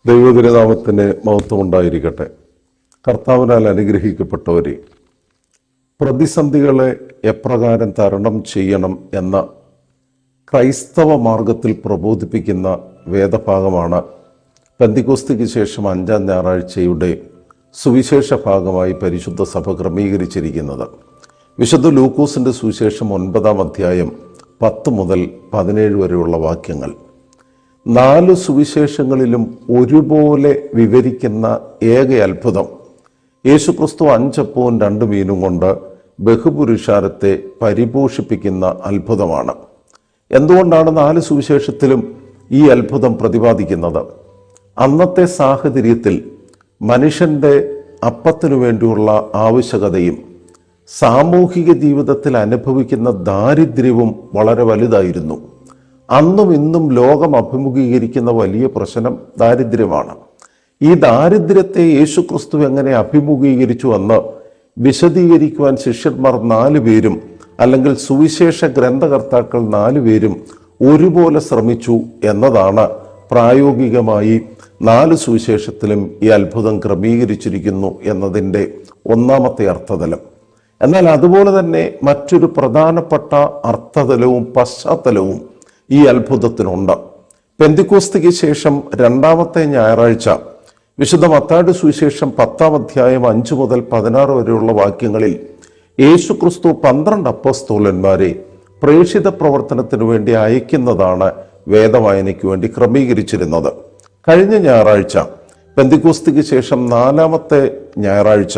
ദൈവതിരുനാമത്തിന് മഹത്വം ഉണ്ടായിരിക്കട്ടെ. കർത്താവിനാൽ അനുഗ്രഹിക്കപ്പെട്ടവരെ, പ്രതിസന്ധികളെ എപ്രകാരം തരണം ചെയ്യണം എന്ന ക്രൈസ്തവ മാർഗത്തിൽ പ്രബോധിപ്പിക്കുന്ന വേദഭാഗമാണ് പെന്തിക്കോസ്തിക്ക് ശേഷം 5-ാം ഞായറാഴ്ചയുടെ സുവിശേഷ ഭാഗമായി പരിശുദ്ധ സഭ ക്രമീകരിച്ചിരിക്കുന്നത്. വിശുദ്ധ ലൂക്കോസിൻ്റെ സുവിശേഷം 9-ാം അധ്യായം 10 മുതൽ 17 വരെയുള്ള വാക്യങ്ങൾ. 4 സുവിശേഷങ്ങളിലും ഒരുപോലെ വിവരിക്കുന്ന ഏക അത്ഭുതം യേശുക്രിസ്തു 5 അപ്പവും 2 മീനും കൊണ്ട് ബഹുപുരുഷാരത്തെ പരിപോഷിപ്പിക്കുന്ന അത്ഭുതമാണ്. എന്തുകൊണ്ടാണ് 4 സുവിശേഷത്തിലും ഈ അത്ഭുതം പ്രതിപാദിക്കുന്നത്? അന്നത്തെ സാഹചര്യത്തിൽ മനുഷ്യൻ്റെ അപ്പത്തിനു വേണ്ടിയുള്ള ആവശ്യകതയും സാമൂഹിക ജീവിതത്തിൽ അനുഭവിക്കുന്ന ദാരിദ്ര്യവും വളരെ വലുതായിരുന്നു. അന്നും ഇന്നും ലോകം അഭിമുഖീകരിക്കുന്ന വലിയ പ്രശ്നം ദാരിദ്ര്യമാണ്. ഈ ദാരിദ്ര്യത്തെ യേശുക്രിസ്തു എങ്ങനെ അഭിമുഖീകരിച്ചു എന്ന് വിശദീകരിക്കുവാൻ ശിഷ്യന്മാർ 4 പേരും അല്ലെങ്കിൽ സുവിശേഷ ഗ്രന്ഥകർത്താക്കൾ 4 പേരും ഒരുപോലെ ശ്രമിച്ചു എന്നതാണ് പ്രായോഗികമായി 4 സുവിശേഷത്തിലും ഈ അത്ഭുതം ക്രമീകരിച്ചിരിക്കുന്നു എന്നതിൻ്റെ ഒന്നാമത്തെ അർത്ഥതലം. എന്നാൽ അതുപോലെ തന്നെ മറ്റൊരു പ്രധാനപ്പെട്ട അർത്ഥതലവും പശ്ചാത്തലവും ഈ അത്ഭുതത്തിനുണ്ട്. പെന്തിക്കോസ്തിക്ക് ശേഷം 2-ാമത്തെ ഞായറാഴ്ച വിശുദ്ധ മത്തായിയുടെ സുവിശേഷം 10-ാം അധ്യായം 5 മുതൽ 16 വരെയുള്ള വാക്യങ്ങളിൽ യേശുക്രിസ്തു 12 അപ്പോസ്തലന്മാരെ പ്രേക്ഷിത പ്രവർത്തനത്തിനു വേണ്ടി അയക്കുന്നതാണ് വേദവായനയ്ക്ക് വേണ്ടി ക്രമീകരിച്ചിരുന്നത്. കഴിഞ്ഞ ഞായറാഴ്ച പെന്തിക്കോസ്തിക്ക് ശേഷം 4-ാമത്തെ ഞായറാഴ്ച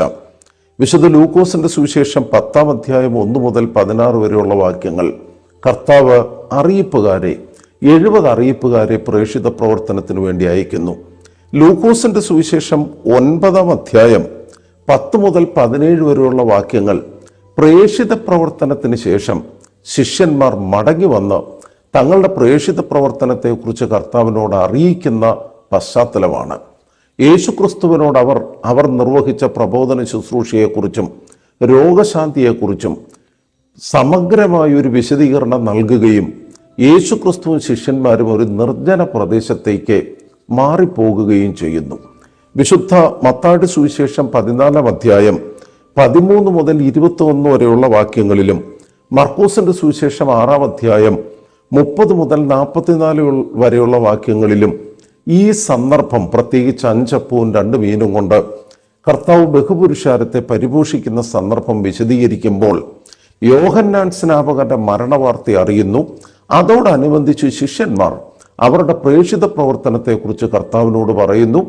വിശുദ്ധ ലൂക്കോസിന്റെ സുവിശേഷം 10-ാം അധ്യായം 1 മുതൽ 16 വരെയുള്ള വാക്യങ്ങൾ കർത്താവ് അറിയിപ്പുകാരെ 70 അറിയിപ്പുകാരെ പ്രേക്ഷിത പ്രവർത്തനത്തിനു വേണ്ടി അയക്കുന്നു. ലൂക്കോസിന്റെ സുവിശേഷം 9-ാം അധ്യായം 10 മുതൽ 17 വരെയുള്ള വാക്യങ്ങൾ പ്രേക്ഷിത പ്രവർത്തനത്തിന് ശേഷം ശിഷ്യന്മാർ മടങ്ങി വന്ന് തങ്ങളുടെ പ്രേക്ഷിത പ്രവർത്തനത്തെക്കുറിച്ച് കർത്താവിനോട് അറിയിക്കുന്ന പശ്ചാത്തലമാണ്. യേശുക്രിസ്തുവിനോട് അവർ നിർവഹിച്ച പ്രബോധന ശുശ്രൂഷയെക്കുറിച്ചും രോഗശാന്തിയെക്കുറിച്ചും സമഗ്രമായ ഒരു വിശദീകരണം നൽകുകയും യേശുക്രിസ്തുവും ശിഷ്യന്മാരും ഒരു നിർജ്ജന പ്രദേശത്തേക്ക് മാറിപ്പോകുകയും ചെയ്യുന്നു. വിശുദ്ധ മത്തായിയുടെ സുവിശേഷം 14-ാം അധ്യായം 13 മുതൽ 21 വരെയുള്ള വാക്യങ്ങളിലും മർക്കോസിന്റെ സുവിശേഷം 6-ാം അധ്യായം 30 മുതൽ 44 വരെയുള്ള വാക്യങ്ങളിലും ഈ സന്ദർഭം, പ്രത്യേകിച്ച് 5 അപ്പവും 2 മീനും കൊണ്ട് കർത്താവ് ബഹുപുരുഷാരത്തെ പരിപോഷിക്കുന്ന സന്ദർഭം വിശദീകരിക്കുമ്പോൾ യോഹന്നാൻ സ്നാപകന്റെ മരണവാർത്ത അറിയുന്നു. അതോടനുബന്ധിച്ച് ശിഷ്യന്മാർ അവരുടെ പ്രേക്ഷിത പ്രവർത്തനത്തെക്കുറിച്ച് കർത്താവിനോട് പറയുന്നു.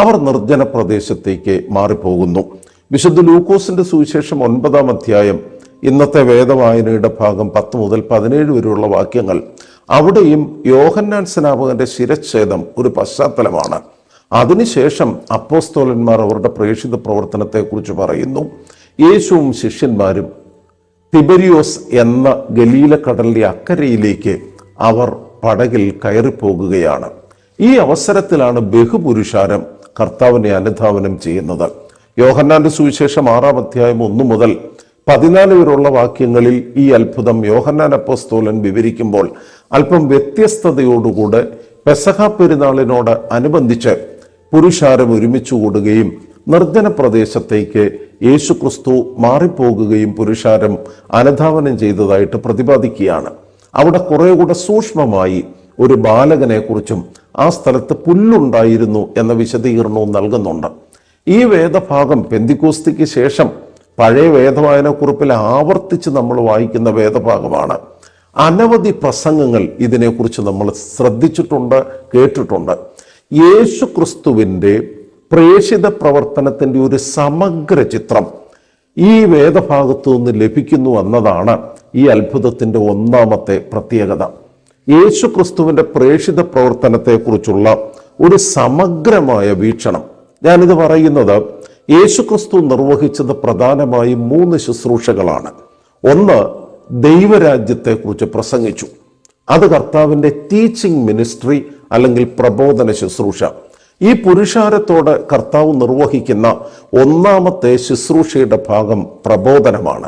അവർ നിർജ്ജന പ്രദേശത്തേക്ക് മാറിപ്പോകുന്നു. വിശുദ്ധ ലൂക്കോസിന്റെ സുവിശേഷം 9-ാം അധ്യായം, ഇന്നത്തെ വേദവായനയുടെ ഭാഗം 10 മുതൽ 17 വരെയുള്ള വാക്യങ്ങൾ, അവിടെയും യോഹന്നാൻ സ്നാപകന്റെ ശിരച്ഛേദം ഒരു പശ്ചാത്തലമാണ്. അതിനുശേഷം അപ്പോസ്തലന്മാർ അവരുടെ പ്രേക്ഷിത പ്രവർത്തനത്തെക്കുറിച്ച് പറയുന്നു. യേശുവും ശിഷ്യന്മാരും തിബരിയോസ് എന്ന ഗലീലക്കടലിന്റെ അക്കരയിലേക്ക് അവർ പടകിൽ കയറിപ്പോകുകയാണ്. ഈ അവസരത്തിലാണ് ബഹുപുരുഷാരം കർത്താവിനെ അനുധാവനം ചെയ്യുന്നത്. യോഹന്നാന്റെ സുവിശേഷം 6-ാം അധ്യായം 1 മുതൽ 14 വരെയുള്ള വാക്യങ്ങളിൽ ഈ അത്ഭുതം യോഹന്നാൻ അപ്പോസ്തലൻ വിവരിക്കുമ്പോൾ അല്പം വ്യത്യസ്തതയോടുകൂടെ പെസഹ പെരുന്നാളിനോട് അനുബന്ധിച്ച് പുരുഷാരം ഒരുമിച്ച് കൂടുകയും നിർജ്ജന പ്രദേശത്തേക്ക് യേശുക്രിസ്തു മാറിപ്പോകുകയും പുരുഷാരം അനുധാവനം ചെയ്തതായിട്ട് പ്രതിപാദിക്കുകയാണ്. അവിടെ കുറെ കൂടെ സൂക്ഷ്മമായി ഒരു ബാലകനെ കുറിച്ചും ആ സ്ഥലത്ത് പുല്ലുണ്ടായിരുന്നു എന്ന വിശദീകരണവും നൽകുന്നുണ്ട്. ഈ വേദഭാഗം പെന്തിക്കോസ്തിക്ക് ശേഷം പഴയ വേദവായനക്കുറിപ്പിൽ ആവർത്തിച്ച് നമ്മൾ വായിക്കുന്ന വേദഭാഗമാണ്. അനവധി പ്രസംഗങ്ങൾ ഇതിനെക്കുറിച്ച് നമ്മൾ ശ്രദ്ധിച്ചിട്ടുണ്ട്, കേട്ടിട്ടുണ്ട്. യേശുക്രിസ്തുവിൻ്റെ പ്രേക്ഷിത പ്രവർത്തനത്തിൻ്റെ ഒരു സമഗ്ര ചിത്രം ഈ വേദഭാഗത്തു നിന്ന് ലഭിക്കുന്നു എന്നതാണ് ഈ അത്ഭുതത്തിൻ്റെ ഒന്നാമത്തെ പ്രത്യേകത. യേശുക്രിസ്തുവിൻ്റെ പ്രേക്ഷിത പ്രവർത്തനത്തെക്കുറിച്ചുള്ള ഒരു സമഗ്രമായ വീക്ഷണം. ഞാനിത് പറയുന്നത് യേശുക്രിസ്തു നിർവഹിച്ചത് പ്രധാനമായും 3 ശുശ്രൂഷകളാണ്. ഒന്ന്, ദൈവരാജ്യത്തെക്കുറിച്ച് പ്രസംഗിച്ചു. അത് കർത്താവിൻ്റെ ടീച്ചിങ് മിനിസ്ട്രി അല്ലെങ്കിൽ പ്രബോധന ശുശ്രൂഷ. ഈ പുരുഷാരത്തോട് കർത്താവ് നിർവഹിക്കുന്ന ഒന്നാമത്തെ ശുശ്രൂഷയുടെ ഭാഗം പ്രബോധനമാണ്.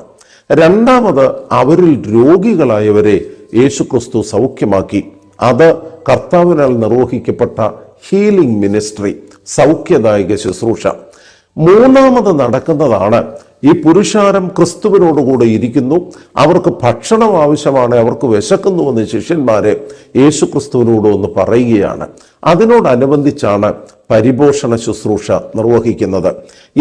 രണ്ടാമത്, അവരിൽ രോഗികളായവരെ യേശുക്രിസ്തു സൗഖ്യമാക്കി. അത് കർത്താവിനാൽ നിർവഹിക്കപ്പെട്ട ഹീലിംഗ് മിനിസ്ട്രി, സൗഖ്യദായക ശുശ്രൂഷ. മൂന്നാമത് നടക്കുന്നതാണ് ഈ പുരുഷാരം ക്രിസ്തുവിനോടുകൂടെ ഇരിക്കുന്നു, അവർക്ക് ഭക്ഷണം ആവശ്യമാണ്, അവർക്ക് വിശക്കുന്നുവെന്ന് ശിഷ്യന്മാരെ യേശു ക്രിസ്തുവിനോട് ഒന്ന് പറയുകയാണ്. അതിനോടനുബന്ധിച്ചാണ് പരിപോഷണ ശുശ്രൂഷ നിർവഹിക്കുന്നത്.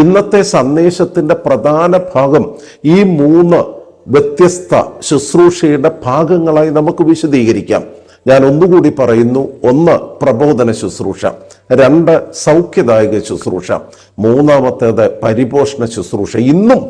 ഇന്നത്തെ സന്ദേശത്തിന്റെ പ്രധാന ഭാഗം ഈ 3 വ്യത്യസ്ത ശുശ്രൂഷയുടെ ഭാഗങ്ങളായി നമുക്ക് വിശദീകരിക്കാം. ഞാൻ ഒന്നുകൂടി പറയുന്നു: 1 പ്രബോധന ശുശ്രൂഷ, 2 സൗഖ്യദായക ശുശ്രൂഷ, 3 പരിപോഷണ ശുശ്രൂഷ. ഇന്നും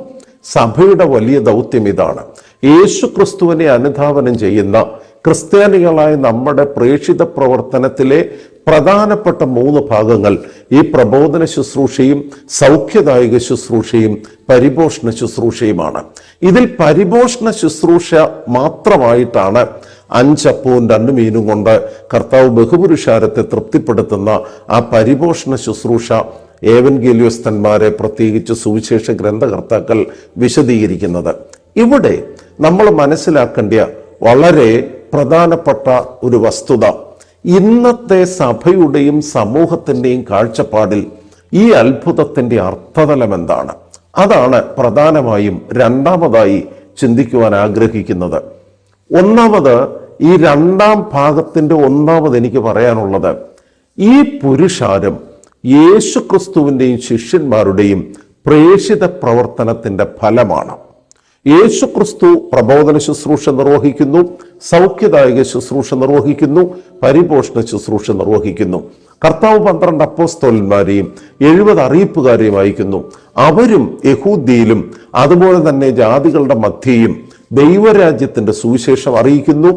സഭയുടെ വലിയ ദൗത്യം ഇതാണ്. യേശു ക്രിസ്തുവിനെ അനുധാവനം ചെയ്യുന്ന ക്രിസ്ത്യാനികളായ നമ്മുടെ പ്രേക്ഷിത പ്രവർത്തനത്തിലെ പ്രധാനപ്പെട്ട 3 ഭാഗങ്ങൾ ഈ പ്രബോധന ശുശ്രൂഷയും സൗഖ്യദായക ശുശ്രൂഷയും പരിപോഷണ ശുശ്രൂഷയുമാണ്. ഇതിൽ പരിപോഷണ ശുശ്രൂഷ മാത്രമായിട്ടാണ് 5 അപ്പവും 2 മീനും കൊണ്ട് കർത്താവ് ബഹുപുരുഷാരത്തെ തൃപ്തിപ്പെടുത്തുന്ന ആ പരിപോഷണ ശുശ്രൂഷ ഏവൻഗേലിയോസ്തന്മാരെ, പ്രത്യേകിച്ച് സുവിശേഷ ഗ്രന്ഥകർത്താക്കൾ വിശദീകരിക്കുന്നത്. ഇവിടെ നമ്മൾ മനസ്സിലാക്കേണ്ട വളരെ പ്രധാനപ്പെട്ട ഒരു വസ്തുത, ഇന്നത്തെ സഭയുടെയും സമൂഹത്തിൻ്റെയും കാഴ്ചപ്പാടിൽ ഈ അത്ഭുതത്തിൻ്റെ അർത്ഥതലം എന്താണ്? അതാണ് പ്രധാനമായും രണ്ടാമതായി ചിന്തിക്കുവാൻ ആഗ്രഹിക്കുന്നത്. ഒന്നാമത്, ഈ 2ാം ഭാഗത്തിൻ്റെ ഒന്നാമത് എനിക്ക് പറയാനുള്ളത്, ഈ പുരുഷാരം യേശു ക്രിസ്തുവിൻ്റെയും ശിഷ്യന്മാരുടെയും പ്രേക്ഷിത പ്രവർത്തനത്തിൻ്റെ ഫലമാണ്. യേശു ക്രിസ്തു പ്രബോധന ശുശ്രൂഷ നിർവഹിക്കുന്നു, സൗഖ്യദായക ശുശ്രൂഷ നിർവഹിക്കുന്നു, പരിപോഷണ ശുശ്രൂഷ നിർവഹിക്കുന്നു. കർത്താവ് 12 അപ്പോസ്തലന്മാരെയും 70 അറിയിപ്പുകാരെയും അയക്കുന്നു. അവരും യഹൂദ്യയിലും അതുപോലെ തന്നെ ജാതികളുടെ മധ്യയും ദൈവരാജ്യത്തിന്റെ സുവിശേഷം അറിയിക്കുന്നു,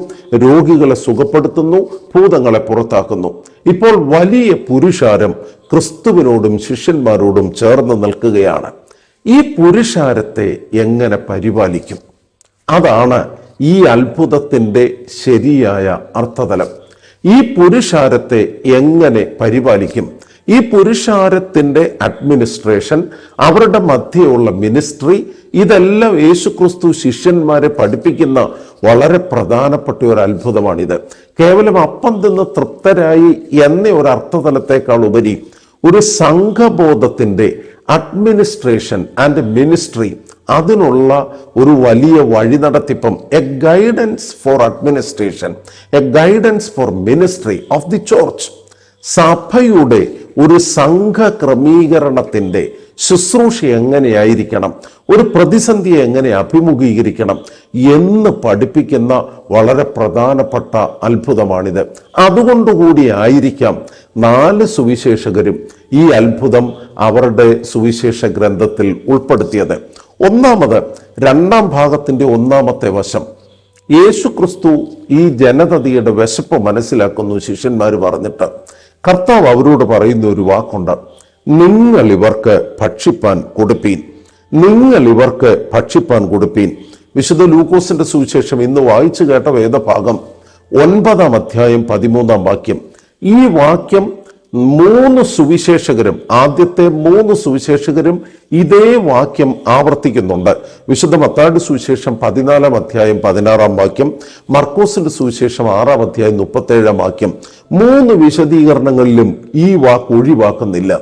രോഗികളെ സുഖപ്പെടുത്തുന്നു, ഭൂതങ്ങളെ പുറത്താക്കുന്നു. ഇപ്പോൾ വലിയ പുരുഷാരം ക്രിസ്തുവിനോടും ശിഷ്യന്മാരോടും ചേർന്ന് നിൽക്കുകയാണ്. ഈ പുരുഷാരത്തെ എങ്ങനെ പരിപാലിക്കും? അതാണ് ഈ അത്ഭുതത്തിൻ്റെ ശരിയായ അർത്ഥതലം. ഈ പുരുഷാരത്തെ എങ്ങനെ പരിപാലിക്കും? ഈ പുരുഷാരത്തിൻ്റെ അഡ്മിനിസ്ട്രേഷൻ, അവരുടെ മധ്യയുള്ള മിനിസ്ട്രി, ഇതെല്ലാം യേശുക്രിസ്തു ശിഷ്യന്മാരെ പഠിപ്പിക്കുന്ന വളരെ പ്രധാനപ്പെട്ട ഒരു അത്ഭുതമാണിത്. കേവലം അപ്പം തിന്ന് തൃപ്തരായി എന്ന ഒരു അർത്ഥതലത്തേക്കാൾ ഉപരി ഒരു സംഘബോധത്തിൻ്റെ അഡ്മിനിസ്ട്രേഷൻ ആൻഡ് മിനിസ്ട്രി, അതിനുള്ള ഒരു വലിയ വഴിനടത്തിപ്പം, a guidance for administration, a guidance for ministry of the church. സഭയുടെ ഒരു സംഘ ക്രമീകരണത്തിൻ്റെ ശുശ്രൂഷ എങ്ങനെയായിരിക്കണം, ഒരു പ്രതിസന്ധിയെ എങ്ങനെ അഭിമുഖീകരിക്കണം എന്ന് പഠിപ്പിക്കുന്ന വളരെ പ്രധാനപ്പെട്ട അത്ഭുതമാണിത്. അതുകൊണ്ടുകൂടി ആയിരിക്കാം 4 സുവിശേഷകരും ഈ അത്ഭുതം അവരുടെ സുവിശേഷ ഗ്രന്ഥത്തിൽ ഉൾപ്പെടുത്തിയത്. ഒന്നാമത്, 2ാം ഭാഗത്തിൻ്റെ ഒന്നാമത്തെ വശം, യേശു ക്രിസ്തു ഈ ജനതയുടെ വിശപ്പ് മനസ്സിലാക്കുന്നു ശിഷ്യന്മാർ പറഞ്ഞിട്ട്. കർത്താവ് അവരോട് പറയുന്ന ഒരു വാക്കുണ്ട്: നിങ്ങൾ ഇവർക്ക് ഭക്ഷിപ്പാൻ കൊടുപ്പീൻ, നിങ്ങൾ ഇവർക്ക് ഭക്ഷിപ്പാൻ കൊടുപ്പീൻ. വിശുദ്ധ ലൂക്കോസിന്റെ സുവിശേഷം ഇന്ന് വായിച്ചു കേട്ട വേദഭാഗം 9-ാം അധ്യായം 13-ാം വാക്യം. ഈ വാക്യം 3 സുവിശേഷകരും, ആദ്യത്തെ 3 സുവിശേഷകരും ഇതേ വാക്യം ആവർത്തിക്കുന്നുണ്ട്. വിശുദ്ധ മത്തായിയുടെ സുവിശേഷം 14-ാം അധ്യായം 16-ാം വാക്യം, മർക്കോസിന്റെ സുവിശേഷം 6-ാം അധ്യായം 37-ാം വാക്യം. 3 വിശദീകരണങ്ങളിലും ഈ വാക്ക് ഒഴിവാക്കുന്നില്ല.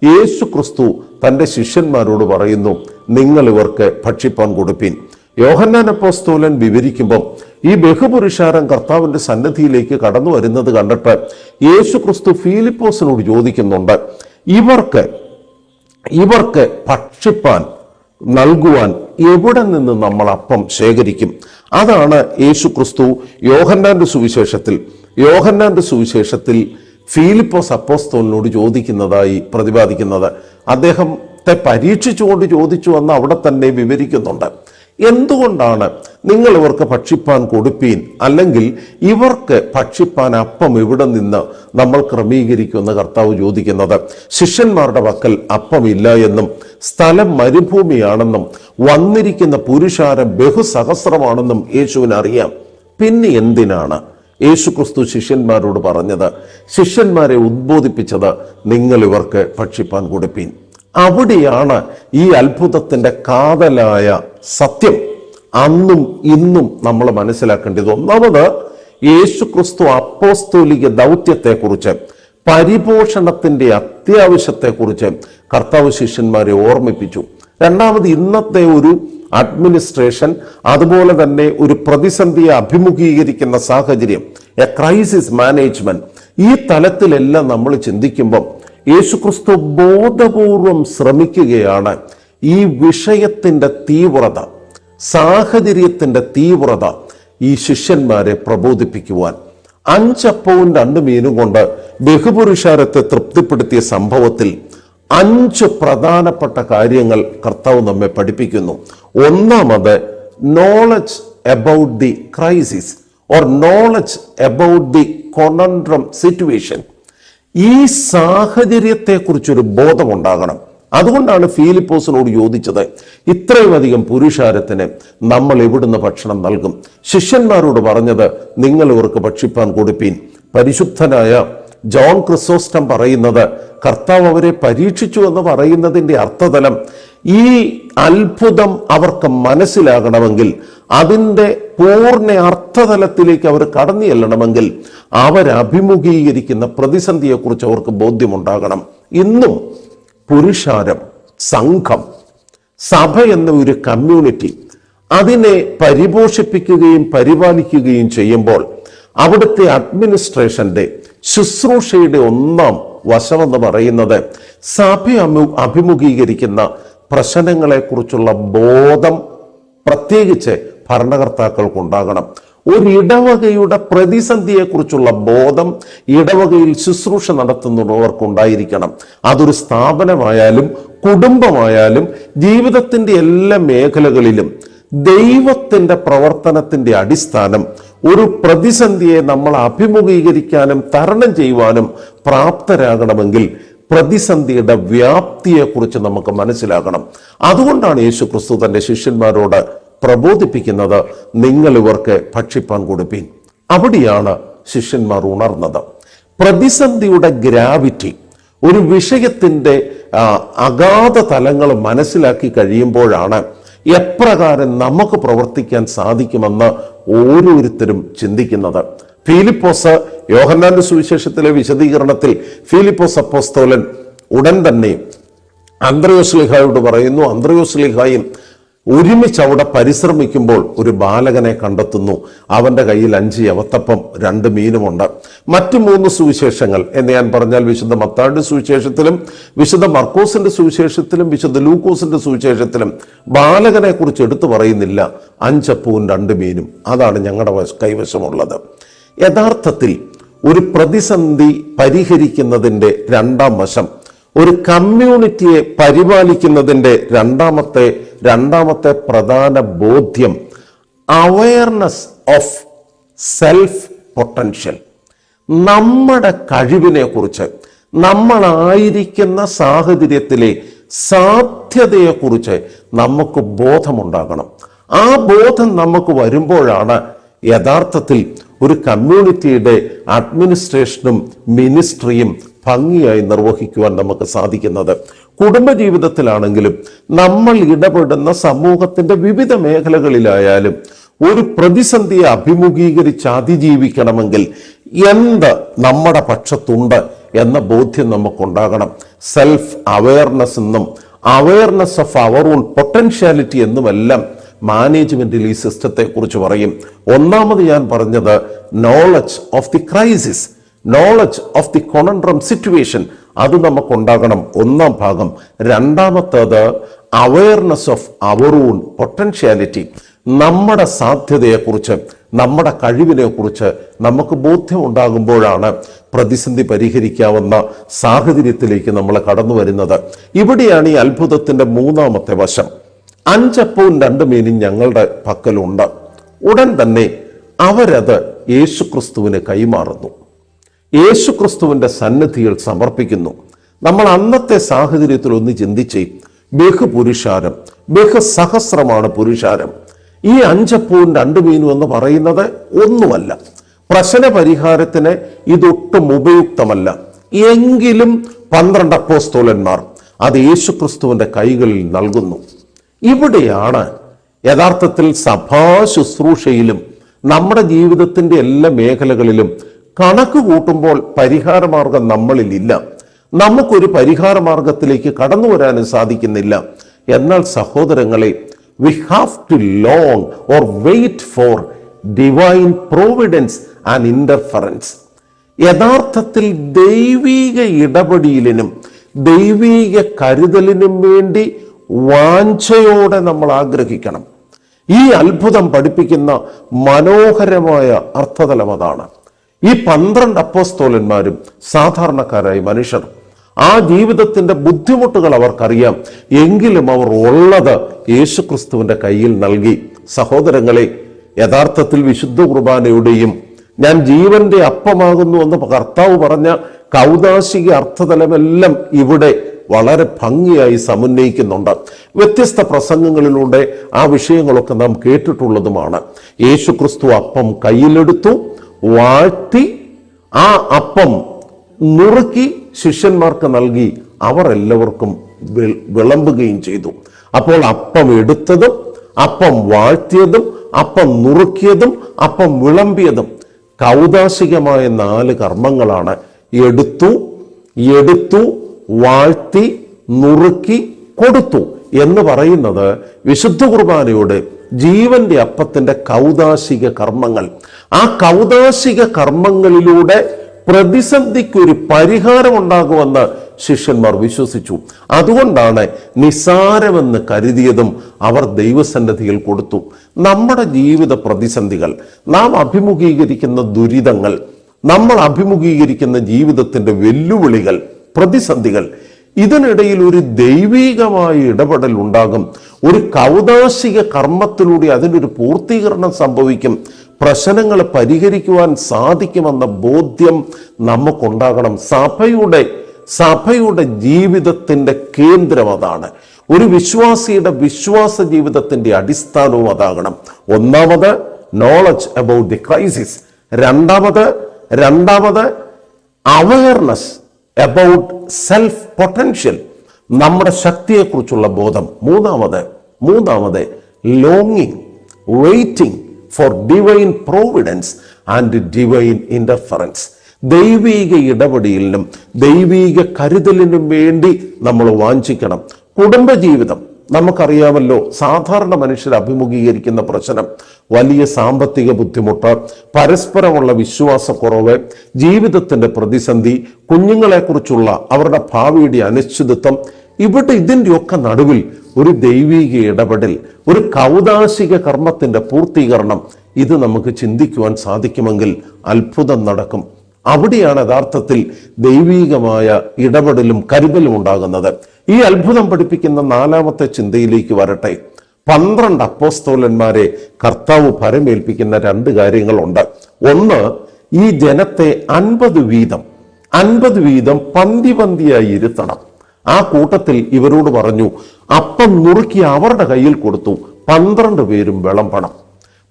യേശു ക്രിസ്തു തൻ്റെ ശിഷ്യന്മാരോട് പറയുന്നു: നിങ്ങൾ ഇവർക്ക് ഭക്ഷിപ്പാൻ കൊടുപ്പീൻ. യോഹന്നാൻ അപ്പോസ്തലൻ വിവരിക്കുമ്പോൾ ഈ ബഹുപുരുഷാരം കർത്താവിന്റെ സന്നിധിയിലേക്ക് കടന്നു വരുന്നത് കണ്ടിട്ട് യേശു ക്രിസ്തു ഫിലിപ്പോസിനോട് ചോദിക്കുന്നുണ്ട്: ഇവർക്ക് ഭക്ഷിപ്പാൻ നൽകുവാൻ എവിടെ നിന്ന് നമ്മൾ അപ്പം ശേഖരിക്കും? അതാണ് യേശു ക്രിസ്തു യോഹന്നാന്റെ സുവിശേഷത്തിൽ ഫിലിപ്പോസ് അപ്പോസ്തലനോട് ചോദിക്കുന്നതായി പ്രതിപാദിക്കുന്നത്. അദ്ദേഹത്തെ പരീക്ഷിച്ചുകൊണ്ട് ചോദിച്ചു എന്ന് അവിടെ തന്നെ വിവരിക്കുന്നുണ്ട്. എന്തുകൊണ്ടാണ് നിങ്ങൾ ഇവർക്ക് ഭക്ഷിപ്പാൻ കൊടുപ്പീൻ, അല്ലെങ്കിൽ ഇവർക്ക് ഭക്ഷിപ്പാൻ അപ്പം എവിടെ നിന്ന് നമ്മൾ ക്രമീകരിക്കുമെന്ന് കർത്താവ് ചോദിക്കുന്നത്? ശിഷ്യന്മാരുടെ പക്കൽ അപ്പമില്ല എന്നും സ്ഥലം മരുഭൂമിയാണെന്നും വന്നിരിക്കുന്ന പുരുഷാരം ബഹുസഹസ്രമാണെന്നും യേശുവിന് അറിയാം. പിന്നെ എന്തിനാണ് യേശു ക്രിസ്തു ശിഷ്യന്മാരോട് പറഞ്ഞത്, ശിഷ്യന്മാരെ ഉദ്ബോധിപ്പിച്ചത്, നിങ്ങൾ ഇവർക്ക് ഭക്ഷിപ്പാൻ കൊടുപ്പീൻ? അവിടെയാണ് ഈ അത്ഭുതത്തിൻ്റെ കാതലായ സത്യം അന്നും ഇന്നും നമ്മൾ മനസ്സിലാക്കേണ്ടത്. ഒന്നാമത്, യേശുക്രിസ്തു അപ്പോസ്തോലിക ദൗത്യത്തെക്കുറിച്ച്, പരിപോഷണത്തിന്റെ അത്യാവശ്യത്തെക്കുറിച്ച് കർത്താവ് ശിഷ്യന്മാരെ ഓർമ്മിപ്പിച്ചു. രണ്ടാമത്, ഇന്നത്തെ ഒരു അഡ്മിനിസ്ട്രേഷൻ, അതുപോലെ തന്നെ ഒരു പ്രതിസന്ധിയെ അഭിമുഖീകരിക്കുന്ന സാഹചര്യം, എ ക്രൈസിസ് മാനേജ്മെന്റ്, ഈ തലത്തിലെല്ലാം നമ്മൾ ചിന്തിക്കുമ്പോൾ യേശുക്രിസ്തു ബോധപൂർവം ശ്രമിക്കുകയാണ് ഈ വിഷയത്തിന്റെ തീവ്രത, സാഹചര്യത്തിന്റെ തീവ്രത ഈ ശിഷ്യന്മാരെ പ്രബോധിപ്പിക്കുവാൻ. 5 അപ്പവും 2 മീനും കൊണ്ട് ബഹുപുരുഷാരത്തെ തൃപ്തിപ്പെടുത്തിയ സംഭവത്തിൽ 5 പ്രധാനപ്പെട്ട കാര്യങ്ങൾ കർത്താവ് നമ്മെ പഠിപ്പിക്കുന്നു. ഒന്നാമത്, knowledge about the crisis or knowledge about the conundrum situation. ഈ സാഹചര്യത്തെക്കുറിച്ചൊരു ബോധമുണ്ടാകണം. അതുകൊണ്ടാണ് ഫിലിപ്പോസിനോട് ചോദിച്ചത്, ഇത്രയും അധികം പുരുഷാരത്തിന് നമ്മൾ എവിടുന്ന് ഭക്ഷണം നൽകും? ശിഷ്യന്മാരോട് പറഞ്ഞത്, നിങ്ങൾ ഇവർക്ക് ഭക്ഷിപ്പാൻ കൊടുപ്പീൻ. പരിശുദ്ധനായ ജോൺ ക്രിസോസ്റ്റം പറയുന്നത്, കർത്താവ് അവരെ പരീക്ഷിച്ചു എന്ന് പറയുന്നതിൻ്റെ അർത്ഥതലം, ഈ അത്ഭുതം അവർക്ക് മനസ്സിലാകണമെങ്കിൽ, അതിൻ്റെ പൂർണ്ണ അർത്ഥതലത്തിലേക്ക് അവർ കടന്നു ചെല്ലണമെങ്കിൽ, അവരഭിമുഖീകരിക്കുന്ന പ്രതിസന്ധിയെക്കുറിച്ച് അവർക്ക് ബോധ്യമുണ്ടാകണം. ഇന്നും പുരുഷാരം, സംഘം, സഭ എന്ന ഒരു കമ്മ്യൂണിറ്റി, അതിനെ പരിപോഷിപ്പിക്കുകയും പരിപാലിക്കുകയും ചെയ്യുമ്പോൾ അവിടുത്തെ അഡ്മിനിസ്ട്രേഷന്റെ, ശുശ്രൂഷയുടെ ഒന്നാം വശമെന്ന് പറയുന്നത് സഭ അഭിമുഖീകരിക്കുന്ന പ്രശ്നങ്ങളെക്കുറിച്ചുള്ള ബോധം പ്രത്യേകിച്ച് ഭരണകർത്താക്കൾക്കുണ്ടാകണം. ഒരു ഇടവകയുടെ പ്രതിസന്ധിയെക്കുറിച്ചുള്ള ബോധം ഇടവകയിൽ ശുശ്രൂഷ നടത്തുന്നവർക്കുണ്ടായിരിക്കണം. അതൊരു സ്ഥാപനമായാലും കുടുംബമായാലും ജീവിതത്തിന്റെ എല്ലാ മേഖലകളിലും ദൈവത്തിന്റെ പ്രവർത്തനത്തിന്റെ അടിസ്ഥാനം ഒരു പ്രതിസന്ധിയെ നമ്മൾ അഭിമുഖീകരിക്കാനും തരണം ചെയ്യുവാനും പ്രാപ്തരാകണമെങ്കിൽ പ്രതിസന്ധിയുടെ വ്യാപ്തിയെക്കുറിച്ച് നമുക്ക് മനസ്സിലാകണം. അതുകൊണ്ടാണ് യേശുക്രിസ്തു തന്റെ ശിഷ്യന്മാരോട് പ്രബോധിപ്പിക്കുന്നത്, നിങ്ങൾ ഇവർക്ക് ഭക്ഷിപ്പാൻ കൊടുപ്പീൻ. അവിടെയാണ് ശിഷ്യന്മാർ ഉണർന്നത്. പ്രതിസന്ധിയുടെ ഗ്രാവിറ്റി, ഒരു വിഷയത്തിന്റെ അഗാധ തലങ്ങൾ മനസ്സിലാക്കി കഴിയുമ്പോഴാണ് എപ്രകാരം നമുക്ക് പ്രവർത്തിക്കാൻ സാധിക്കുമെന്ന് ഓരോരുത്തരും ചിന്തിക്കുന്നത്. ഫിലിപ്പോസ്, യോഹന്നാന്റെ സുവിശേഷത്തിലെ വിശദീകരണത്തിൽ ഫിലിപ്പോസ് അപ്പോസ്തലൻ ഉടൻ തന്നെ അന്ത്രയോസ് ശ്ലീഹായോട് പറയുന്നു, അന്ത്രയോസ് ശ്ലീഹായും ഒരുമിച്ച് അവിടെ പരിശ്രമിക്കുമ്പോൾ ഒരു ബാലകനെ കണ്ടെത്തുന്നു. അവന്റെ കയ്യിൽ 5 യവത്തപ്പം 2 മീനുമുണ്ട്. മറ്റു 3 സുവിശേഷങ്ങൾ എന്ന് ഞാൻ പറഞ്ഞാൽ, വിശുദ്ധ മത്തായിയുടെ സുവിശേഷത്തിലും വിശുദ്ധ മർക്കോസിന്റെ സുവിശേഷത്തിലും വിശുദ്ധ ലൂക്കോസിന്റെ സുവിശേഷത്തിലും ബാലകനെ കുറിച്ച് എടുത്തു പറയുന്നില്ല. 5 അപ്പവും 2 മീനും, അതാണ് ഞങ്ങളുടെ കൈവശമുള്ളത്. യഥാർത്ഥത്തിൽ ഒരു പ്രതിസന്ധി പരിഹരിക്കുന്നതിന്റെ രണ്ടാം വശം, ഒരു കമ്മ്യൂണിറ്റിയെ പരിപാലിക്കുന്നതിന്റെ രണ്ടാമത്തെ പ്രധാന ബോധ്യം, അവയർനെസ് ഓഫ് സെൽഫ് പൊട്ടൻഷ്യൽ. നമ്മുടെ കഴിവിനെ കുറിച്ച്, നമ്മളായിരിക്കുന്ന സാഹചര്യത്തിലെ സാധ്യതയെക്കുറിച്ച് നമുക്ക് ബോധമുണ്ടാകണം. ആ ബോധം നമുക്ക് വരുമ്പോഴാണ് യഥാർത്ഥത്തിൽ ഒരു കമ്മ്യൂണിറ്റിയുടെ അഡ്മിനിസ്ട്രേഷനും മിനിസ്ട്രിയും ഭംഗിയായി നിർവഹിക്കുവാൻ നമുക്ക് സാധിക്കുന്നത്. കുടുംബജീവിതത്തിലാണെങ്കിലും നമ്മൾ ഇടപെടുന്ന സമൂഹത്തിന്റെ വിവിധ മേഖലകളിലായാലും ഒരു പ്രതിസന്ധിയെ അഭിമുഖീകരിച്ച് അതിജീവിക്കണമെങ്കിൽ എന്ത് നമ്മുടെ പക്ഷത്തുണ്ട് എന്ന ബോധ്യം നമുക്കുണ്ടാകണം. സെൽഫ് അവയർനെസ് എന്നും awareness of our own potentiality എന്നുമെല്ലാം മാനേജ്മെന്റിൽ ഈ സിസ്റ്റത്തെ കുറിച്ച് പറയും. ഒന്നാമത് ഞാൻ പറഞ്ഞത് knowledge of the crisis, knowledge of the conundrum situation, അത് നമുക്കുണ്ടാകണം, ഒന്നാം ഭാഗം. രണ്ടാമത്തേത് awareness of our own potentiality, നമ്മുടെ സാധ്യതയെക്കുറിച്ച്, നമ്മുടെ കഴിവിനെക്കുറിച്ച് നമുക്ക് ബോധ്യം ഉണ്ടാകുമ്പോഴാണ് പ്രതിസന്ധി പരിഹരിക്കാവുന്ന സാഹചര്യത്തിലേക്ക് നമ്മൾ കടന്നു വരുന്നത്. ഇവിടെയാണ് ഈ അത്ഭുതത്തിന്റെ മൂന്നാമത്തെ വശം. 5 അപ്പവും 2 മീനും ഞങ്ങളുടെ പക്കലുണ്ട്. ഉടൻ തന്നെ അവരത് യേശുക്രിസ്തുവിന് കൈമാറുന്നു, യേശുക്രിസ്തുവിന്റെ സന്നിധിയിൽ സമർപ്പിക്കുന്നു. നമ്മൾ അന്നത്തെ സാഹചര്യത്തിൽ ഒന്ന് ചിന്തിച്ചേ, ബഹുപുരുഷാരം, ബഹുസഹസ്രമാണ് പുരുഷാരം. ഈ 5 അപ്പവും 2 മീനും എന്ന് പറയുന്നത് ഒന്നുമല്ല. പ്രശ്ന പരിഹാരത്തിന് ഇതൊട്ടും ഉപയുക്തമല്ല. എങ്കിലും 12 അപ്പോസ്തലന്മാർ അത് യേശുക്രിസ്തുവിന്റെ കൈകളിൽ നൽകുന്നു. ഇവിടെയാണ് യഥാർത്ഥത്തിൽ സഭാ ശുശ്രൂഷയിലും നമ്മുടെ ജീവിതത്തിന്റെ എല്ലാ മേഖലകളിലും കണക്ക് കൂട്ടുമ്പോൾ പരിഹാരമാർഗം നമ്മളിലില്ല. നമുക്കൊരു പരിഹാരമാർഗത്തിലേക്ക് കടന്നു വരാനും സാധിക്കുന്നില്ല. എന്നാൽ സഹോദരങ്ങളെ, we have to long or wait for divine providence and interference. യഥാർത്ഥത്തിൽ ദൈവീക ഇടപെടലിനും ദൈവീക കരുതലിനും വേണ്ടി വാഞ്ചയോടെ നമ്മൾ ആഗ്രഹിക്കണം. ഈ അത്ഭുതം പഠിപ്പിക്കുന്ന മനോഹരമായ അർത്ഥതലം അതാണ്. ഈ 12 അപ്പോസ്തലന്മാരും സാധാരണക്കാരായ മനുഷ്യർ. ആ ജീവിതത്തിന്റെ ബുദ്ധിമുട്ടുകൾ അവർക്കറിയാം. എങ്കിലും അവർ ഉള്ളത് യേശുക്രിസ്തുവിന്റെ കയ്യിൽ നൽകി. സഹോദരങ്ങളെ, യഥാർത്ഥത്തിൽ വിശുദ്ധ കുർബാനയുടെയും ഞാൻ ജീവന്റെ അപ്പമാകുന്നു എന്ന് കർത്താവ് പറഞ്ഞ കൗദാശിക അർത്ഥതലമെല്ലാം ഇവിടെ വളരെ ഭംഗിയായി സമുന്നയിക്കുന്നുണ്ട്. വ്യത്യസ്ത പ്രസംഗങ്ങളിലൂടെ ആ വിഷയങ്ങളൊക്കെ നാം കേട്ടിട്ടുള്ളതുമാണ്. യേശുക്രിസ്തു അപ്പം കയ്യിലെടുത്തു, വാഴ്ത്തി ആ അപ്പം നുറുക്കി ശിഷ്യന്മാർക്ക് നൽകി. അവർ എല്ലാവർക്കും വിളമ്പുകയും ചെയ്തു. അപ്പോൾ അപ്പം എടുത്തതും അപ്പം വാഴ്ത്തിയതും അപ്പം നുറുക്കിയതും അപ്പം വിളമ്പിയതും കൗദാശികമായ 4 കർമ്മങ്ങളാണ്. എടുത്തു, വാഴ്ത്തി, നുറുക്കി, കൊടുത്തു എന്ന് പറയുന്നത് വിശുദ്ധ കുർബാനയുടെ ജീവന്റെ അപ്പത്തിന്റെ കൗദാശിക കർമ്മങ്ങൾ. ആ കൗദാശിക കർമ്മങ്ങളിലൂടെ പ്രതിസന്ധിക്കൊരു പരിഹാരം ഉണ്ടാകുമെന്ന് ശിഷ്യന്മാർ വിശ്വസിച്ചു. അതുകൊണ്ടാണ് നിസാരമെന്ന് കരുതിയതും അവർ ദൈവസന്നിധിയിൽ കൊടുത്തു. നമ്മുടെ ജീവിത പ്രതിസന്ധികൾ, നാം അഭിമുഖീകരിക്കുന്ന ദുരിതങ്ങൾ, നമ്മൾ അഭിമുഖീകരിക്കുന്ന ജീവിതത്തിന്റെ വെല്ലുവിളികൾ, പ്രതിസന്ധികൾ, ഇതിനിടയിൽ ഒരു ദൈവീകമായ ഇടപെടൽ ഉണ്ടാകും. ഒരു കൗദാശിക കർമ്മത്തിലൂടെ അതിനൊരു പൂർത്തീകരണം സംഭവിക്കും. പ്രശ്നങ്ങൾ പരിഹരിക്കുവാൻ സാധിക്കുമെന്ന ബോധ്യം നമുക്കുണ്ടാകണം. സഭയുടെ ജീവിതത്തിന്റെ കേന്ദ്രം അതാണ്. ഒരു വിശ്വാസിയുടെ വിശ്വാസ ജീവിതത്തിന്റെ അടിസ്ഥാനവും അതാകണം. ഒന്നാമത് നോളജ് അബൌട്ട് ദി ക്രൈസിസ്. രണ്ടാമത് അവയർനെസ് അബൌട്ട് സെൽഫ് പൊട്ടൻഷ്യൽ, നമ്മുടെ ശക്തിയെക്കുറിച്ചുള്ള ബോധം. മൂന്നാമത് ലോങ്ങിങ്, waiting for divine providence and divine interference. ദൈവീക ഇടപെടലിനും ദൈവീക കരുതലിനും വേണ്ടി നമ്മൾ വാഞ്ചിക്കണം. കുടുംബജീവിതം നമുക്കറിയാമല്ലോ. സാധാരണ മനുഷ്യർ അഭിമുഖീകരിക്കുന്ന പ്രശ്നം വലിയ സാമ്പത്തിക ബുദ്ധിമുട്ട്, പരസ്പരമുള്ള വിശ്വാസക്കുറവ്, ജീവിതത്തിന്റെ പ്രതിസന്ധി, കുഞ്ഞുങ്ങളെക്കുറിച്ചുള്ള അവരുടെ ഭാവിയുടെ അനിശ്ചിതത്വം. ഇതിൻ്റെയൊക്കെ നടുവിൽ ഒരു ദൈവീക ഇടപെടൽ, ഒരു കൗദാശിക കർമ്മത്തിന്റെ പൂർത്തീകരണം, ഇത് നമുക്ക് ചിന്തിക്കുവാൻ സാധിക്കുമെങ്കിൽ അത്ഭുതം നടക്കും. അവിടെയാണ് യഥാർത്ഥത്തിൽ ദൈവീകമായ ഇടപെടലും കരുതലും ഉണ്ടാകുന്നത്. ഈ അത്ഭുതം പഠിപ്പിക്കുന്ന 4ാമത്തെ ചിന്തയിലേക്ക് വരട്ടെ. 12 അപ്പോസ്തലന്മാരെ കർത്താവ് ഭരമേൽപ്പിക്കുന്ന 2 കാര്യങ്ങളുണ്ട്. ഒന്ന്, ഈ ജനത്തെ 50 വീതം പന്തിയായി ഇരുത്തണം. ആ കൂട്ടത്തിൽ ഇവരോട് പറഞ്ഞു, അപ്പം നുറുക്കി അവരുടെ കയ്യിൽ കൊടുത്തു. 12 പേരും വിളമ്പണം.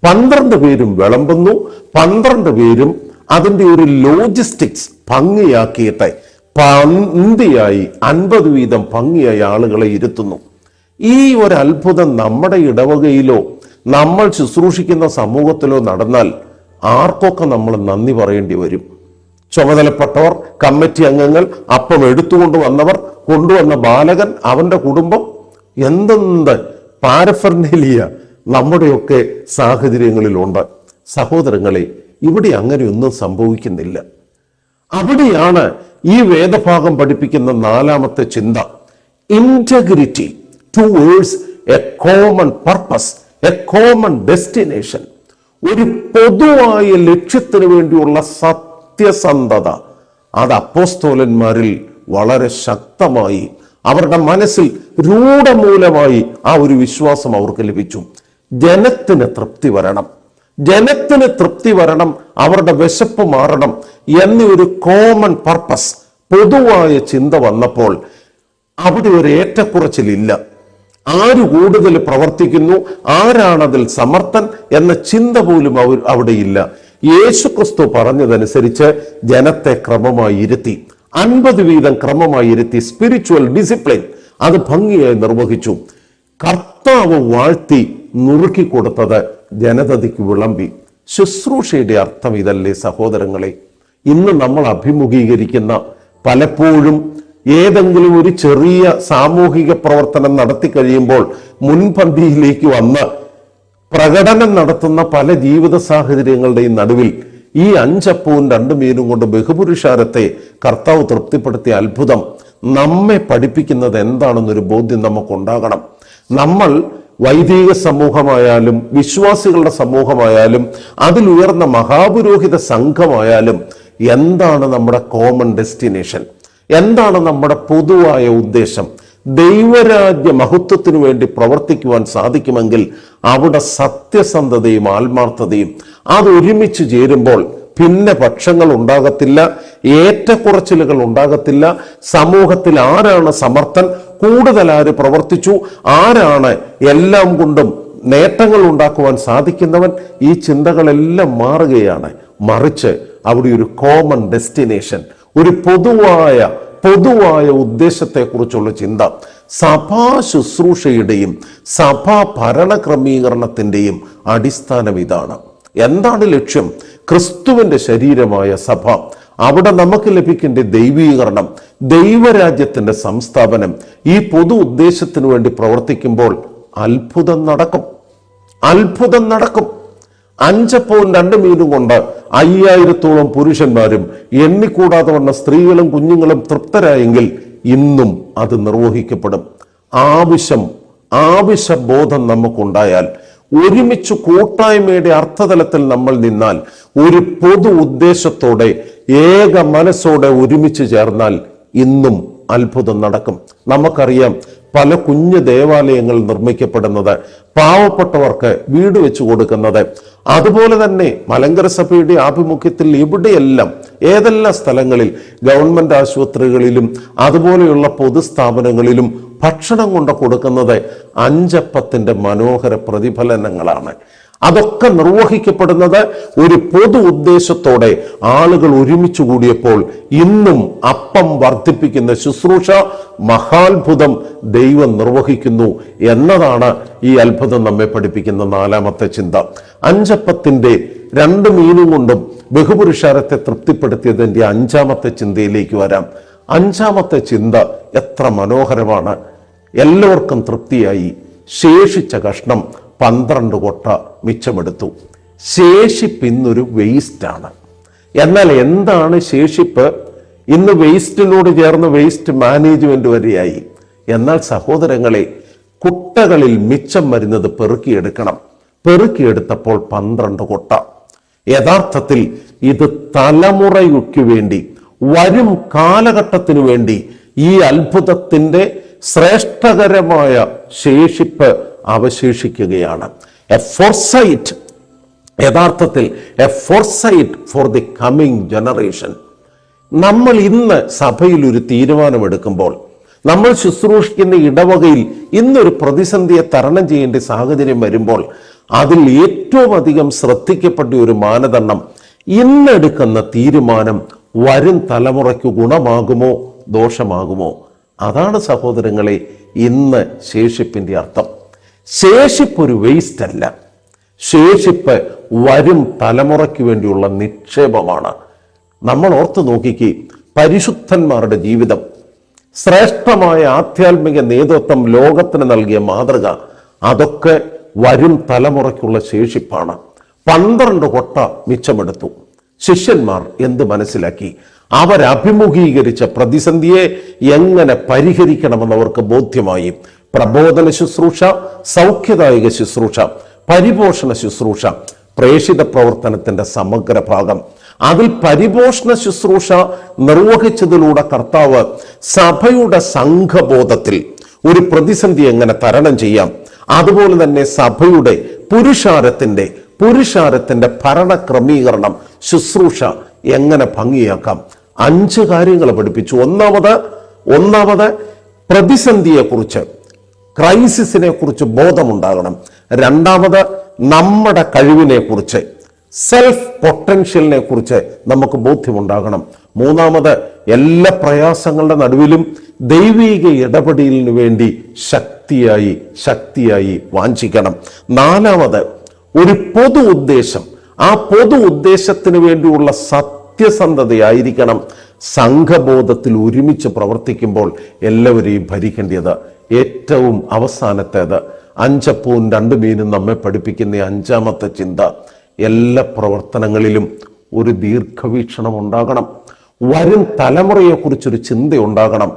12 പേരും വിളമ്പുന്നു. 12 പേരും അതിൻ്റെ ഒരു ലോജിസ്റ്റിക്സ് ഭംഗിയാക്കിയിട്ട് പന്തിയായി 50 വീതം ഭംഗിയായി ആളുകളെ ഇരുത്തുന്നു. ഈ ഒരു അത്ഭുതം നമ്മുടെ ഇടവകയിലോ നമ്മൾ ശുശ്രൂഷിക്കുന്ന സമൂഹത്തിലോ നടന്നാൽ ആർക്കൊക്കെ നമ്മൾ നന്ദി പറയേണ്ടി വരും. ചുമതലപ്പെട്ടവർ, കമ്മിറ്റി അംഗങ്ങൾ, അപ്പം എടുത്തുകൊണ്ട് വന്നവർ, കൊണ്ടുവന്ന ബാലകൻ, അവന്റെ കുടുംബം, എന്തെന്ത് പാരഫർനേലിയ നമ്മുടെയൊക്കെ സാഹചര്യങ്ങളിലുണ്ട്. സഹോദരങ്ങളെ, ഇവിടെ അങ്ങനെയൊന്നും സംഭവിക്കുന്നില്ല. അവിടെയാണ് ഈ വേദഭാഗം പഠിപ്പിക്കുന്ന 4ാമത്തെ ചിന്ത. Integrity towards A common purpose, A common destination. ഒരു പൊതുവായ ലക്ഷ്യത്തിന് വേണ്ടിയുള്ള സത്യസന്ധത. അത് അപ്പോസ്തലന്മാരിൽ വളരെ ശക്തമായി, അവരുടെ മനസ്സിൽ രൂഢമൂലമായി ആ ഒരു വിശ്വാസം അവർക്ക് ലഭിച്ചു. ജനത്തിന് തൃപ്തി വരണം, അവരുടെ വിശപ്പ് മാറണം എന്നൊരു കോമൺ പർപ്പസ്, പൊതുവായ ചിന്ത വന്നപ്പോൾ അവിടെ ഒരു ഏറ്റക്കുറച്ചിലില്ല. ആര് കൂടുതൽ പ്രവർത്തിക്കുന്നു, ആരാണതിൽ സമർത്ഥൻ എന്ന ചിന്ത പോലും അവിടെയില്ല. യേശുക്രിസ്തു പറഞ്ഞതനുസരിച്ച് ജനത്തെ ക്രമമായി ഇരുത്തി, 50 വീതം ക്രമമായി ഇരുത്തി. സ്പിരിച്വൽ ഡിസിപ്ലിൻ അത് ഭംഗിയായി നിർവഹിച്ചു. കർത്താവ് വാഴ്ത്തി നുറുക്കി കൊടുത്തത് ജനതയ്ക്ക് വിളമ്പി. ശുശ്രൂഷയുടെ അർത്ഥം ഇതല്ലേ സഹോദരങ്ങളെ? ഇന്ന് നമ്മൾ അഭിമുഖീകരിക്കുന്ന പലപ്പോഴും ഏതെങ്കിലും ഒരു ചെറിയ സാമൂഹിക പ്രവർത്തനം നടത്തി കഴിയുമ്പോൾ മുൻപന്തിയിലേക്ക് വന്ന് പ്രകടനം നടത്തുന്ന പല ജീവിത സാഹചര്യങ്ങളുടെയും നടുവിൽ ഈ 5 അപ്പവും 2 മീനും കൊണ്ട് ബഹുപുരുഷാരത്തെ കർത്താവ് തൃപ്തിപ്പെടുത്തിയ അത്ഭുതം നമ്മെ പഠിപ്പിക്കുന്നത് എന്താണെന്നൊരു ബോധ്യം നമുക്കുണ്ടാകണം. നമ്മൾ വൈദിക സമൂഹമായാലും വിശ്വാസികളുടെ സമൂഹമായാലും അതിലുയർന്ന മഹാപുരോഹിത സംഘമായാലും എന്താണ് നമ്മുടെ കോമൺ ഡെസ്റ്റിനേഷൻ? എന്താണ് നമ്മുടെ പൊതുവായ ഉദ്ദേശം? ദൈവരാജ്യ മഹത്വത്തിനു വേണ്ടി പ്രവർത്തിക്കുവാൻ സാധിക്കുമെങ്കിൽ അവിടെ സത്യസന്ധതയും ആത്മാർത്ഥതയും അതൊരുമിച്ച് ചേരുമ്പോൾ പിന്നെ പക്ഷങ്ങൾ ഉണ്ടാകത്തില്ല, ഏറ്റക്കുറച്ചിലുകൾ ഉണ്ടാകത്തില്ല. സമൂഹത്തിൽ ആരാണ് സമർത്ഥൻ, കൂടുതൽ ആര് പ്രവർത്തിച്ചു, ആരാണ് എല്ലാം കൊണ്ടും നേട്ടങ്ങൾ ഉണ്ടാക്കുവാൻ സാധിക്കുന്നവൻ, ഈ ചിന്തകളെല്ലാം മാറുകയാണ്. മറിച്ച് അവിടെ ഒരു കോമൺ ഡെസ്റ്റിനേഷൻ, ഒരു പൊതുവായ ഉദ്ദേശത്തെക്കുറിച്ചുള്ള ചിന്ത, സഭാ ശുശ്രൂഷയുടെയും സഭാ ഭരണക്രമീകരണത്തിൻ്റെയും അടിസ്ഥാനം ഇതാണ്. എന്താണ് ലക്ഷ്യം? ക്രിസ്തുവിൻ്റെ ശരീരമായ സഭ, അവിടെ നമുക്ക് ലഭിക്കേണ്ട ദൈവീകരണം, ദൈവരാജ്യത്തിൻ്റെ സംസ്ഥാപനം. ഈ പൊതു ഉദ്ദേശത്തിനു വേണ്ടി പ്രവർത്തിക്കുമ്പോൾ അത്ഭുതം നടക്കും. 5 അപ്പവും 2 മീനും കൊണ്ട് 5000-ഓളം പുരുഷന്മാരും എണ്ണിക്കൂടാതെ വന്ന സ്ത്രീകളും കുഞ്ഞുങ്ങളും തൃപ്തരായെങ്കിൽ ഇന്നും അത് നിർവഹിക്കപ്പെടും. ആവശ്യബോധം നമുക്കുണ്ടായാൽ, ഒരുമിച്ച് കൂട്ടായ്മയുടെ അർത്ഥതലത്തിൽ നമ്മൾ നിന്നാൽ, ഒരു പൊതു ഉദ്ദേശത്തോടെ ഏക മനസ്സോടെ ഒരുമിച്ച് ചേർന്നാൽ ഇന്നും അത്ഭുതം നടക്കും. നമുക്കറിയാം പല കുഞ്ഞു ദേവാലയങ്ങൾ നിർമ്മിക്കപ്പെടുന്നത്, പാവപ്പെട്ടവർക്ക് വീട് വെച്ചു കൊടുക്കുന്നത്, അതുപോലെ തന്നെ മലങ്കര സഭയുടെ ആഭിമുഖ്യത്തിൽ ഇവിടെയെല്ലാം ഏതെല്ലാം സ്ഥലങ്ങളിൽ ഗവൺമെന്റ് ആശുപത്രികളിലും അതുപോലെയുള്ള പൊതുസ്ഥാപനങ്ങളിലും ഭക്ഷണം കൊണ്ട് കൊടുക്കുന്നത് 5 അപ്പത്തിന്റെ മനോഹര പ്രതിഫലനങ്ങളാണ്. അതൊക്കെ നിർവഹിക്കപ്പെടുന്നത് ഒരു പൊതു ഉദ്ദേശത്തോടെ ആളുകൾ ഒരുമിച്ച് കൂടിയപ്പോൾ ഇന്നും അപ്പം വർദ്ധിപ്പിക്കുന്ന ശുശ്രൂഷ, മഹാത്ഭുതം ദൈവം നിർവഹിക്കുന്നു എന്നതാണ് ഈ അത്ഭുതം നമ്മെ പഠിപ്പിക്കുന്ന 4ാമത്തെ ചിന്ത. 5 അപ്പത്തിന്റെ 2 മീനും കൊണ്ടും ബഹുപുരുഷാരത്തെ തൃപ്തിപ്പെടുത്തിയതിൻ്റെ 5ാമത്തെ ചിന്തയിലേക്ക് വരാം. 5ാമത്തെ ചിന്ത എത്ര മനോഹരമാണ്! എല്ലാവർക്കും തൃപ്തിയായി. ശേഷിച്ച കഷ്ണം 12 കൊട്ട മിച്ചമെടുത്തു. ശേഷിപ്പ് ഇന്നൊരു വേസ്റ്റാണ്. എന്നാൽ എന്താണ് ശേഷിപ്പ്? ഇന്ന് വേസ്റ്റിനോട് ചേർന്ന് വേസ്റ്റ് മാനേജ്മെന്റ് വരെയായി. എന്നാൽ സഹോദരങ്ങളെ, കുട്ടകളിൽ മിച്ചം വരുന്നത് പെറുക്കിയെടുക്കണം. പെറുക്കിയെടുത്തപ്പോൾ 12 കൊട്ട. യഥാർത്ഥത്തിൽ ഇത് തലമുറയ്ക്കു വേണ്ടി, വരും കാലഘട്ടത്തിനു വേണ്ടി ഈ അത്ഭുതത്തിന്റെ ശ്രേഷ്ഠകരമായ ശേഷിപ്പ് അവശേഷിക്കുകയാണ്. എ ഫോർസൈറ്റ്, യഥാർത്ഥത്തിൽ A foresight for the coming generation. നമ്മൾ ഇന്ന് സഭയിൽ ഒരു തീരുമാനമെടുക്കുമ്പോൾ, നമ്മൾ ശുശ്രൂഷിക്കുന്ന ഇടവകയിൽ ഇന്നൊരു പ്രതിസന്ധിയെ തരണം ചെയ്യേണ്ട സാഹചര്യം വരുമ്പോൾ, അതിൽ ഏറ്റവും അധികം ശ്രദ്ധിക്കപ്പെട്ട ഒരു മാനദണ്ഡം, ഇന്നെടുക്കുന്ന തീരുമാനം വരും തലമുറയ്ക്ക് ഗുണമാകുമോ ദോഷമാകുമോ? അതാണ് സഹോദരങ്ങളെ ഇന്ന് ശേഷിപ്പിന്റെ അർത്ഥം. ശേഷിപ്പ് ഒരു വേസ്റ്റ് അല്ല. ശേഷിപ്പ് വരും തലമുറയ്ക്ക് വേണ്ടിയുള്ള നിക്ഷേപമാണ്. നമ്മൾ ഓർത്തു നോക്കിക്കേ, പരിശുദ്ധന്മാരുടെ ജീവിതം, ശ്രേഷ്ഠമായ ആധ്യാത്മിക നേതൃത്വം ലോകത്തിന് നൽകിയ മാതൃക, അതൊക്കെ വരും തലമുറയ്ക്കുള്ള ശേഷിപ്പാണ്. 12 കൊട്ട മിച്ചമെടുത്തു. ശിഷ്യന്മാർ എന്ത് മനസ്സിലാക്കി? അവരഭിമുഖീകരിച്ച പ്രതിസന്ധിയെ എങ്ങനെ പരിഹരിക്കണമെന്ന് അവർക്ക് ബോധ്യമായി. പ്രബോധന ശുശ്രൂഷ, സൗഖ്യദായക ശുശ്രൂഷ, പരിപോഷണ ശുശ്രൂഷ, പ്രേഷിത പ്രവർത്തനത്തിന്റെ സമഗ്ര ഭാഗം. അതിൽ പരിപോഷണ ശുശ്രൂഷ നിർവഹിച്ചതിലൂടെ കർത്താവ് സഭയുടെ സംഘബോധത്തിൽ ഒരു പ്രതിസന്ധി എങ്ങനെ തരണം ചെയ്യാം, അതുപോലെ തന്നെ സഭയുടെ പുരുഷാരത്തിന്റെ ഭരണക്രമീകരണം, ശുശ്രൂഷ എങ്ങനെ ഭംഗിയാക്കാം, 5 കാര്യങ്ങൾ പഠിപ്പിച്ചു. ഒന്നാമത് പ്രതിസന്ധിയെക്കുറിച്ച്, ക്രൈസിസിനെ കുറിച്ച് ബോധമുണ്ടാകണം. 2ാമത് നമ്മുടെ കഴിവിനെ കുറിച്ച്, സെൽഫ് പൊട്ടൻഷ്യലിനെ കുറിച്ച് നമുക്ക് ബോധ്യമുണ്ടാകണം. 3ാമത് എല്ലാ പ്രയാസങ്ങളുടെ നടുവിലും ദൈവിക ഇടപെടലിനു വേണ്ടി ശക്തിയായി വാഞ്ചിക്കണം. 4ാമത് ഒരു പൊതു ഉദ്ദേശം, ആ പൊതു ഉദ്ദേശത്തിന് വേണ്ടിയുള്ള സത്യസന്ധതയായിരിക്കണം സംഘബോധത്തിൽ ഒരുമിച്ച് പ്രവർത്തിക്കുമ്പോൾ എല്ലാവരെയും ഭരിക്കേണ്ടത്. ഏറ്റവും അവസാനത്തേത് 5 അപ്പവും 2 മീനും നമ്മെ പഠിപ്പിക്കുന്ന 5ാമത്തെ ചിന്ത, എല്ലാ പ്രവർത്തനങ്ങളിലും ഒരു ദീർഘവീക്ഷണം ഉണ്ടാകണം. വരും തലമുറയെക്കുറിച്ചൊരു ചിന്ത ഉണ്ടാകണം.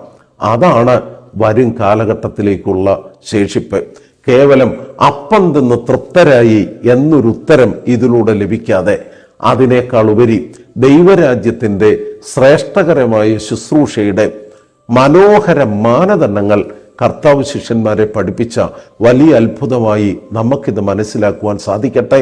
അതാണ് വരും കാലഘട്ടത്തിലേക്കുള്ള ശേഷിപ്പ്. കേവലം അപ്പം തിന്ന് തൃപ്തരായി എന്നൊരു ഉത്തരം ഇതിലൂടെ ലഭിക്കാതെ അതിനേക്കാൾ ഉപരി ദൈവരാജ്യത്തിൻ്റെ ശ്രേഷ്ഠകരമായ ശുശ്രൂഷയുടെ മനോഹര മാനദണ്ഡങ്ങൾ കർത്താവ് ശിഷ്യന്മാരെ പഠിപ്പിച്ച വലിയ അത്ഭുതമായി നമുക്കിത് മനസ്സിലാക്കുവാൻ സാധിക്കട്ടെ.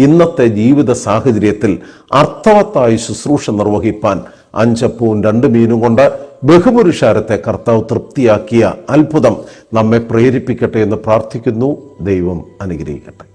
ഇന്നത്തെ ജീവിത സാഹചര്യത്തിൽ അർത്ഥവത്തായ ശുശ്രൂഷ നിർവഹിപ്പാൻ 5 അപ്പവും 2 മീനും കൊണ്ട് ബഹുപുരുഷാരത്തെ കർത്താവ് തൃപ്തിയാക്കിയ അത്ഭുതം നമ്മെ പ്രേരിപ്പിക്കട്ടെ എന്ന് പ്രാർത്ഥിക്കുന്നു. ദൈവം അനുഗ്രഹിക്കട്ടെ.